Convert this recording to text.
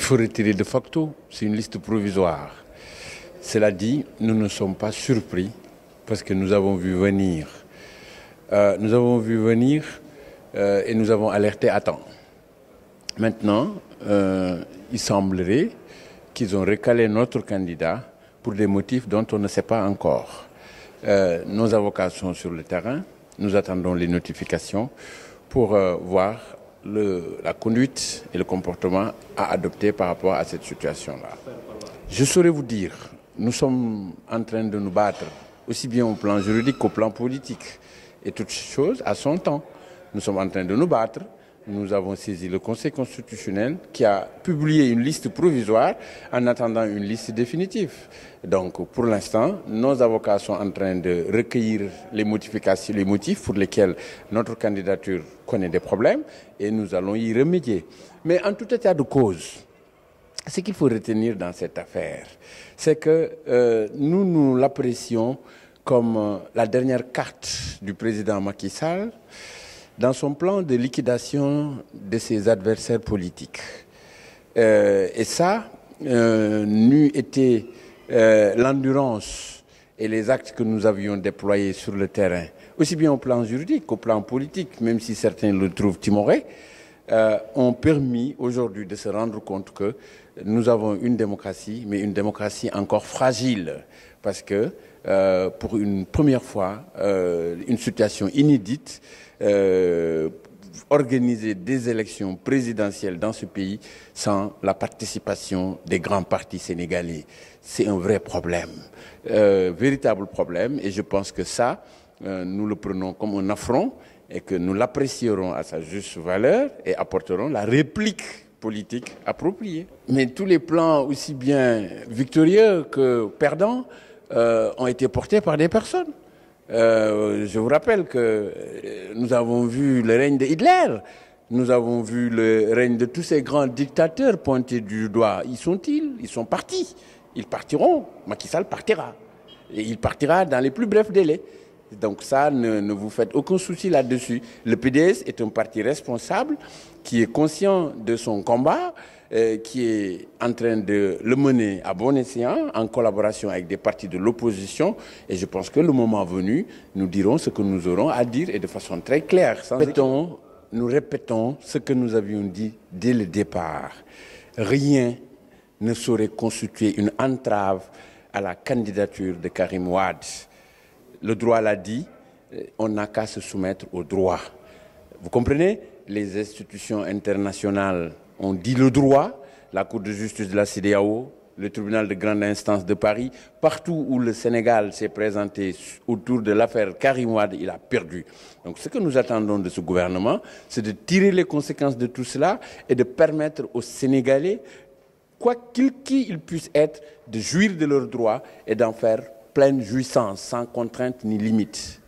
faut retirer de facto, c'est une liste provisoire. Cela dit, nous ne sommes pas surpris parce que nous avons vu venir. Et nous avons alerté à temps. Maintenant, il semblerait qu'ils ont recalé notre candidat pour des motifs dont on ne sait pas encore. Nos avocats sont sur le terrain, nous attendons les notifications pour voir la conduite et le comportement à adopter par rapport à cette situation-là. Je saurais vous dire, nous sommes en train de nous battre, aussi bien au plan juridique qu'au plan politique. Et toutes choses à son temps. Nous sommes en train de nous battre. Nous avons saisi le Conseil constitutionnel qui a publié une liste provisoire en attendant une liste définitive. Donc, pour l'instant, nos avocats sont en train de recueillir les motifs pour lesquels notre candidature connaît des problèmes et nous allons y remédier. Mais en tout état de cause, ce qu'il faut retenir dans cette affaire, c'est que nous l'apprécions comme la dernière carte du président Macky Sall dans son plan de liquidation de ses adversaires politiques. Et ça, n'eût été l'endurance et les actes que nous avions déployés sur le terrain, aussi bien au plan juridique qu'au plan politique, même si certains le trouvent timoré, ont permis aujourd'hui de se rendre compte que nous avons une démocratie, mais une démocratie encore fragile, parce que pour une première fois, une situation inédite, organiser des élections présidentielles dans ce pays sans la participation des grands partis sénégalais. C'est un vrai problème, véritable problème, et je pense que ça, nous le prenons comme un affront et que nous l'apprécierons à sa juste valeur et apporterons la réplique politique appropriée. Mais tous les plans, aussi bien victorieux que perdants, ont été portés par des personnes. Je vous rappelle que nous avons vu le règne de Hitler, nous avons vu le règne de tous ces grands dictateurs pointés du doigt. Ils sont partis. Ils partiront. Macky Sall partira. Et il partira dans les plus brefs délais. Donc ça, ne vous faites aucun souci là-dessus. Le PDS est un parti responsable qui est conscient de son combat, qui est en train de le mener à bon escient en collaboration avec des partis de l'opposition. Et je pense que le moment venu, nous dirons ce que nous aurons à dire et de façon très claire. Nous répétons ce que nous avions dit dès le départ. Rien ne saurait constituer une entrave à la candidature de Karim Wade. Le droit l'a dit, on n'a qu'à se soumettre au droit. Vous comprenez? Les institutions internationales ont dit le droit, la Cour de justice de la CEDEAO, le tribunal de grande instance de Paris, partout où le Sénégal s'est présenté autour de l'affaire Karim Wade, il a perdu. Donc ce que nous attendons de ce gouvernement, c'est de tirer les conséquences de tout cela et de permettre aux Sénégalais, qui ils puissent être, de jouir de leurs droits et d'en faire pleine jouissance, sans contrainte ni limite.